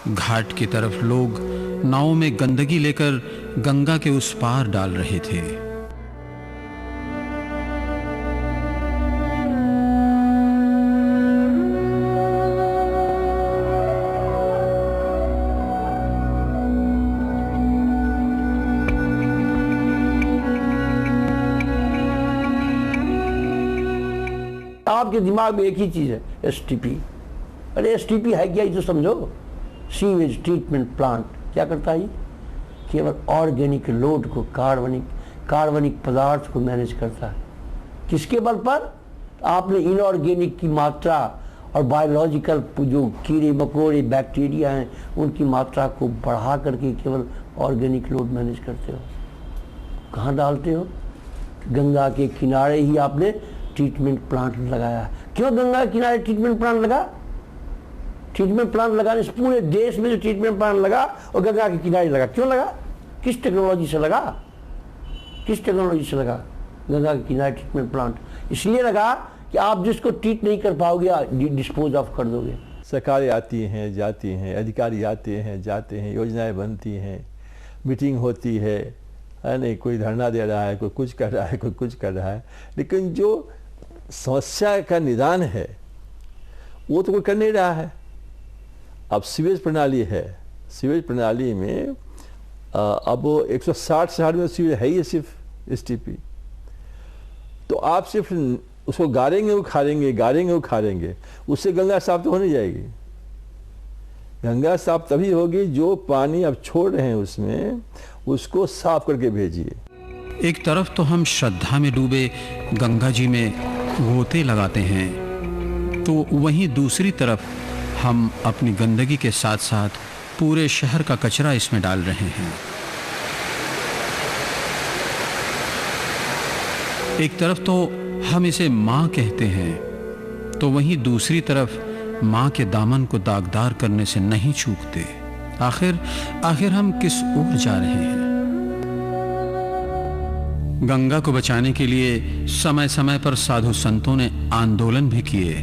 घाट की तरफ लोग नावों में गंदगी लेकर गंगा के उस पार डाल रहे थे। आपके दिमाग में एक ही चीज है, एसटीपी। अरे एसटीपी है क्या, ये तो समझो। सीवेज ट्रीटमेंट प्लांट क्या करता है? केवल ऑर्गेनिक लोड को, कार्बनिक पदार्थ को मैनेज करता है। किसके बल पर? आपने इनऑर्गेनिक की मात्रा और बायोलॉजिकल जो कीड़े मकोड़े बैक्टीरिया हैं उनकी मात्रा को बढ़ा करके केवल ऑर्गेनिक लोड मैनेज करते हो। कहाँ डालते हो? गंगा के किनारे ही आपने ट्रीटमेंट प्लांट लगाया। क्यों गंगा के किनारे ट्रीटमेंट प्लांट लगा? ट्रीटमेंट प्लांट लगाने से पूरे देश में जो ट्रीटमेंट प्लांट लगा और गंगा के किनारे लगा, क्यों लगा? किस टेक्नोलॉजी से लगा? किस टेक्नोलॉजी से लगा गंगा के किनारे ट्रीटमेंट प्लांट? इसलिए लगा कि आप जिसको ट्रीट नहीं कर पाओगे डिस्पोज ऑफ कर दोगे। सरकारें आती हैं जाती हैं, अधिकारी आते हैं जाते हैं, योजनाएं बनती हैं, मीटिंग होती है नहीं, कोई धरना दे रहा है, कोई कुछ कर रहा है, कोई कुछ कर रहा है, लेकिन जो समस्या का निदान है वो तो कोई कर नहीं रहा है। अब सीवेज प्रणाली है, सीवेज प्रणाली में अब 160 शहर में सीवेज है ही सिर्फ एसटीपी। तो आप सिर्फ उसको गाड़ेंगे उखाड़ेंगे, उससे गंगा साफ तो हो नहीं जाएगी। गंगा साफ तभी होगी जो पानी आप छोड़ रहे हैं उसमें उसको साफ करके भेजिए। एक तरफ तो हम श्रद्धा में डूबे गंगा जी में गोते लगाते हैं, तो वहीं दूसरी तरफ हम अपनी गंदगी के साथ साथ पूरे शहर का कचरा इसमें डाल रहे हैं। एक तरफ तो हम इसे माँ कहते हैं, तो वहीं दूसरी तरफ माँ के दामन को दागदार करने से नहीं चूकते। आखिर हम किस ओर जा रहे हैं? गंगा को बचाने के लिए समय समय पर साधु संतों ने आंदोलन भी किए,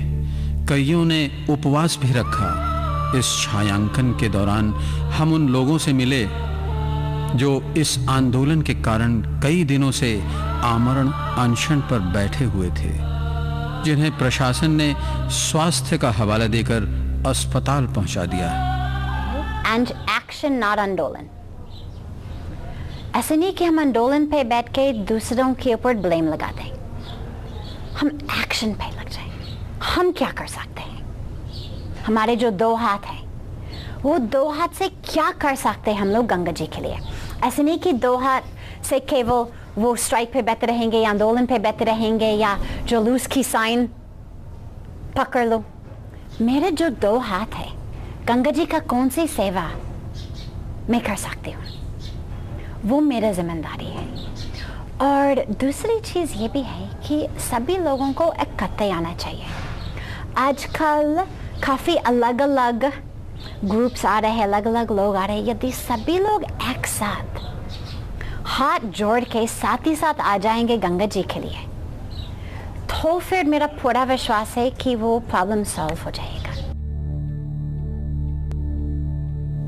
कईयों ने उपवास भी रखा। इस छायांकन के दौरान हम उन लोगों से मिले जो इस आंदोलन के कारण कई दिनों से आमरण अनशन पर बैठे हुए थे, जिन्हें प्रशासन ने स्वास्थ्य का हवाला देकर अस्पताल पहुंचा दिया। एंड एक्शन नॉट आंदोलन। ऐसे नहीं कि हम आंदोलन पे बैठ के दूसरों के ऊपर ब्लेम लगा दें, हम एक्शन पे लग जाएं। हम क्या कर सकते हैं? हमारे जो दो हाथ हैं, वो दो हाथ से क्या कर सकते हैं हम लोग गंगा जी के लिए? ऐसे नहीं कि दो हाथ से केवल वो स्ट्राइक पे बैठे रहेंगे या आंदोलन पे बैठे रहेंगे या जुलूस की साइन पकड़ लो। मेरे जो दो हाथ है, गंगा जी का कौन सी सेवा मैं कर सकती हूँ, वो मेरा जिम्मेदारी है। और दूसरी चीज़ ये भी है कि सभी लोगों को इकट्ठे आना चाहिए। आजकल काफ़ी अलग अलग ग्रुप्स आ रहे हैं, अलग अलग लोग आ रहे हैं। यदि सभी लोग एक साथ हाथ जोड़ के साथ ही साथ आ जाएंगे गंगा जी के लिए, तो फिर मेरा पूरा विश्वास है कि वो प्रॉब्लम सॉल्व हो जाएगा।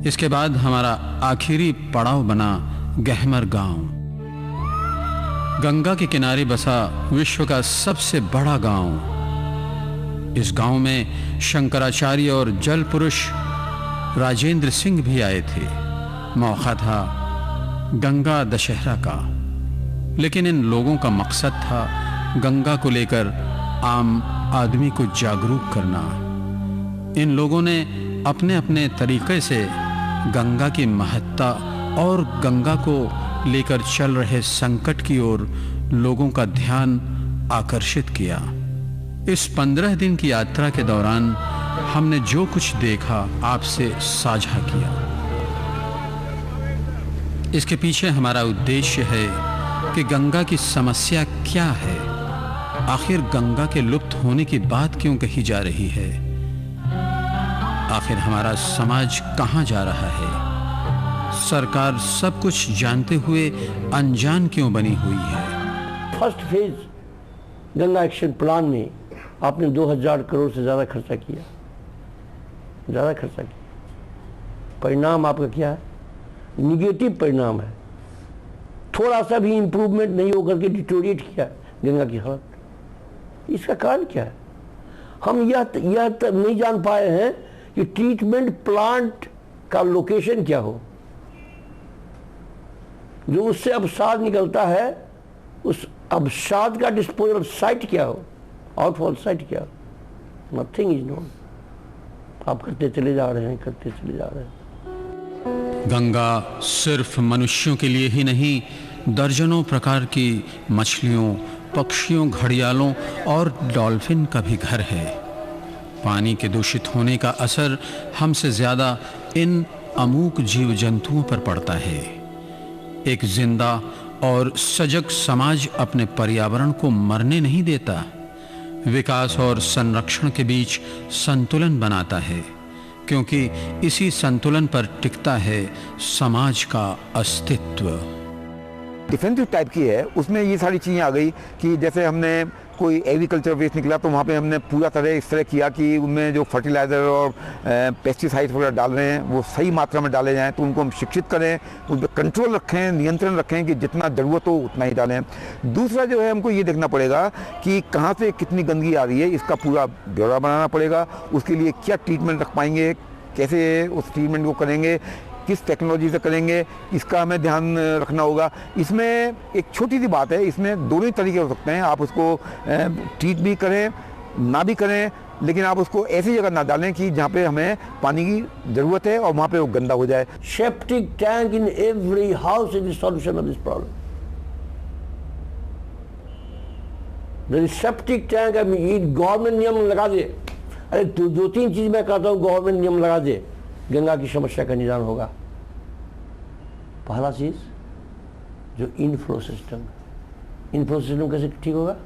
इसके बाद हमारा आखिरी पड़ाव बना गहमर गांव। गंगा के किनारे बसा विश्व का सबसे बड़ा गांव। इस गांव में शंकराचार्य और जल पुरुष राजेंद्र सिंह भी आए थे। मौका था गंगा दशहरा का, लेकिन इन लोगों का मकसद था गंगा को लेकर आम आदमी को जागरूक करना। इन लोगों ने अपने अपने तरीके से गंगा की महत्ता और गंगा को लेकर चल रहे संकट की ओर लोगों का ध्यान आकर्षित किया। इस 15 दिन की यात्रा के दौरान हमने जो कुछ देखा आपसे साझा किया। इसके पीछे हमारा उद्देश्य है कि गंगा की समस्या क्या है, आखिर गंगा के लुप्त होने की बात क्यों कही जा रही है, आखिर हमारा समाज कहां जा रहा है, सरकार सब कुछ जानते हुए अनजान क्यों बनी हुई है। First phase Ganga action plan में आपने 2000 करोड़ से ज़्यादा खर्चा किया, परिणाम आपका क्या है? निगेटिव परिणाम है। थोड़ा सा भी इंप्रूवमेंट नहीं होकर के डिटोरिएट किया गंगा की हालत। इसका कारण क्या है? हम यह नहीं जान पाए हैं कि ट्रीटमेंट प्लांट का लोकेशन क्या हो, जो उससे अवसाद निकलता है उस अवसाद का डिस्पोजल साइट क्या हो, आउटफॉल साइट क्या हो। Nothing is known. आप करते चले जा रहे हैं, करते चले जा रहे हैं। गंगा सिर्फ मनुष्यों के लिए ही नहीं, दर्जनों प्रकार की मछलियों, पक्षियों, घड़ियालों और डॉल्फिन का भी घर है। पानी के दूषित होने का असर हमसे ज्यादा इन अमूक जीव जंतुओं पर पड़ता है। एक जिंदा और सजग समाज अपने पर्यावरण को मरने नहीं देता, विकास और संरक्षण के बीच संतुलन बनाता है, क्योंकि इसी संतुलन पर टिकता है समाज का अस्तित्व। डिफेंसिव टाइप की है, उसमें ये सारी चीज़ें आ गई कि जैसे हमने कोई एग्रीकल्चर वेस्ट निकला तो वहाँ पे हमने पूरा तरह इस तरह किया कि उनमें जो फर्टिलाइज़र और पेस्टिसाइड्स वगैरह डाल रहे हैं वो सही मात्रा में डाले जाएं, तो उनको हम शिक्षित करें, उन पर कंट्रोल रखें, नियंत्रण रखें कि जितना ज़रूरत हो उतना ही डालें। दूसरा जो है, हमको ये देखना पड़ेगा कि कहाँ से कितनी गंदगी आ रही है, इसका पूरा ब्यौरा बनाना पड़ेगा। उसके लिए क्या ट्रीटमेंट रख पाएंगे, कैसे उस ट्रीटमेंट को करेंगे, किस टेक्नोलॉजी से करेंगे, इसका हमें ध्यान रखना होगा। इसमें एक छोटी सी बात है, इसमें दोनों ही तरीके हो सकते हैं। आप उसको ट्रीट भी करें, ना भी करें, लेकिन आप उसको ऐसी जगह ना डालें कि जहाँ पे हमें पानी की ज़रूरत है और वहाँ पे वो गंदा हो जाए। Septic tank in every house is the solution of this problem. Septic tank government नियम लगा दे। अरे दो तीन चीज मैं कहता हूँ, गवर्नमेंट नियम लगा दे, गंगा की समस्या का निदान होगा। पहला चीज जो इनफ्लो सिस्टम, इनफ्लो सिस्टम कैसे ठीक होगा?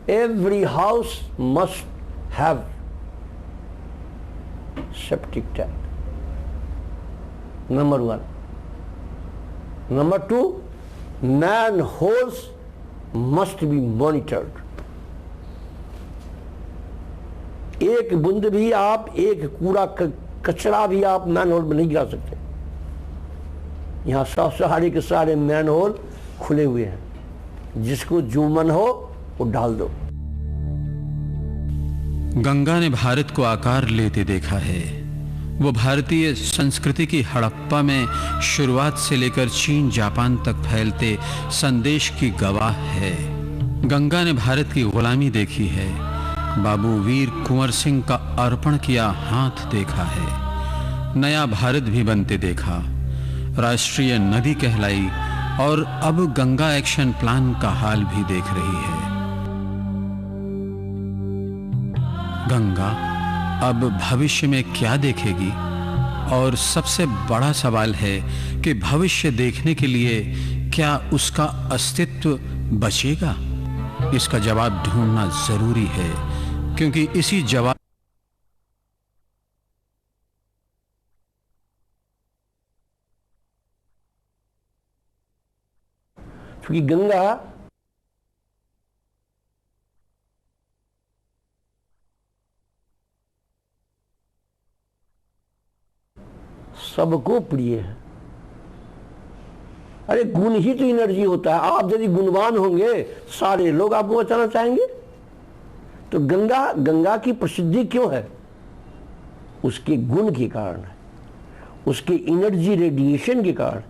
Every house must have septic tank, number 1। Number 2, man holes must be monitored. एक बूंद भी आप, एक कूड़ा कचरा भी आप मैन होल में नहीं गिरा सकते। यहां सारे के सारे मैन होल खुले हुए हैं, जिसको जो मन हो वो डाल दो। गंगा ने भारत को आकार लेते देखा है। वो भारतीय संस्कृति की हड़प्पा में शुरुआत से लेकर चीन, जापान तक फैलते संदेश की गवाह है। गंगा ने भारत की गुलामी देखी है, बाबू वीर कुंवर सिंह का अर्पण किया हाथ देखा है, नया भारत भी बनते देखा, राष्ट्रीय नदी कहलाई और अब गंगा एक्शन प्लान का हाल भी देख रही है। गंगा अब भविष्य में क्या देखेगी? और सबसे बड़ा सवाल है कि भविष्य देखने के लिए क्या उसका अस्तित्व बचेगा? इसका जवाब ढूंढना जरूरी है, क्योंकि इसी जवाब क्योंकि गंगा सबको प्रिय है। अरे गुण ही तो एनर्जी होता है। आप यदि गुणवान होंगे, सारे लोग आपको बचाना चाहेंगे। तो गंगा की प्रसिद्धि क्यों है? उसके गुण के कारण है, उसके एनर्जी रेडिएशन के कारण।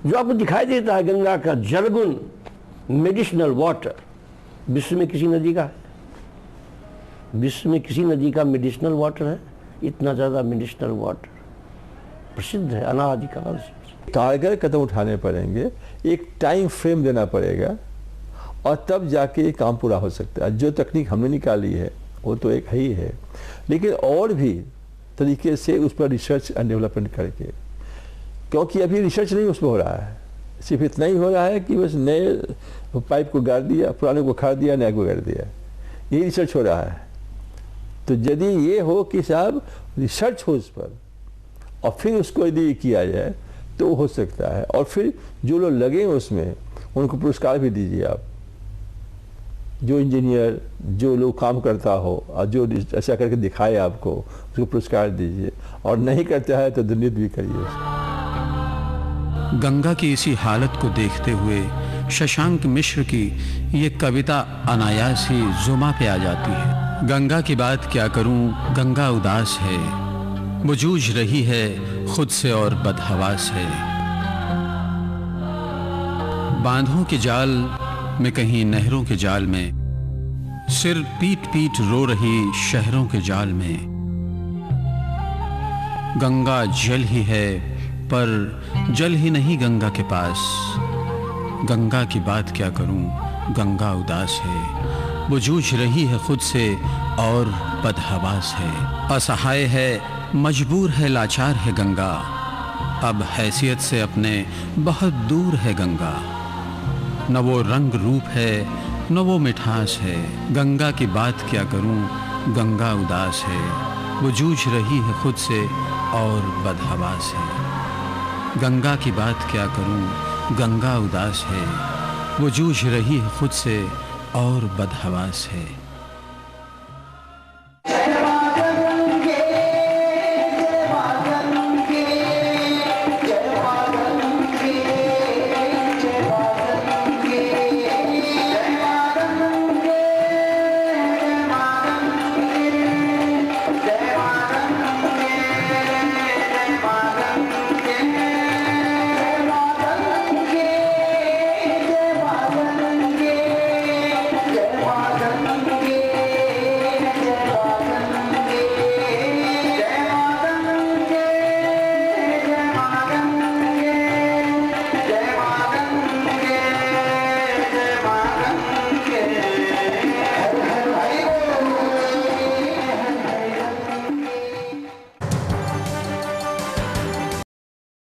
जो आपको दिखाई देता है गंगा का जल गुण, मेडिसिनल वाटर, विश्व में किसी नदी का है? विश्व में किसी नदी का मेडिसिनल वाटर है? इतना ज्यादा मेडिसिनल वाटर प्रसिद्ध है अनादिकाल से। कारगर कदम उठाने पड़ेंगे, एक टाइम फ्रेम देना पड़ेगा, और तब जाके ये काम पूरा हो सकता है। जो तकनीक हमने निकाली है वो तो एक ही है, लेकिन और भी तरीके से उस पर रिसर्च एंड डेवलपमेंट करके, क्योंकि अभी रिसर्च नहीं उसमें हो रहा है। सिर्फ इतना ही हो रहा है कि बस नए पाइप को गाड़ दिया, पुराने को खाड़ दिया, नए को गाड़ दिया, यही रिसर्च हो रहा है। तो यदि ये हो कि साहब रिसर्च हो उस पर और फिर उसको यदि किया जाए तो हो सकता है, और फिर जो लोग लगे उसमें उनको पुरस्कार भी दीजिए आप। जो इंजीनियर, जो लोग काम करता हो और जो ऐसा करके दिखाए आपको, उसको पुरस्कार दीजिए, और नहीं करता है तो दंडित भी करिए उसको। गंगा की इसी हालत को देखते हुए शशांक मिश्र की ये कविता अनायास ही जुमा पे आ जाती है। गंगा की बात क्या करूं, गंगा उदास है, वो जूझ रही है खुद से और बदहवास है। बांधों के जाल में, कहीं नहरों के जाल में, सिर पीट पीट रो रही शहरों के जाल में। गंगा जल ही है पर जल ही नहीं गंगा के पास। गंगा की बात क्या करूं, गंगा उदास है, वो जूझ रही है खुद से और बदहवास है। असहाय है, मजबूर है, लाचार है गंगा, अब हैसियत से अपने बहुत दूर है गंगा। न वो रंग रूप है, न वो मिठास है, गंगा की बात क्या करूं, गंगा उदास है, वो जूझ रही है खुद से और बदहवास है। गंगा की बात क्या करूं, गंगा उदास है, वो जूझ रही है खुद से और बदहवास है।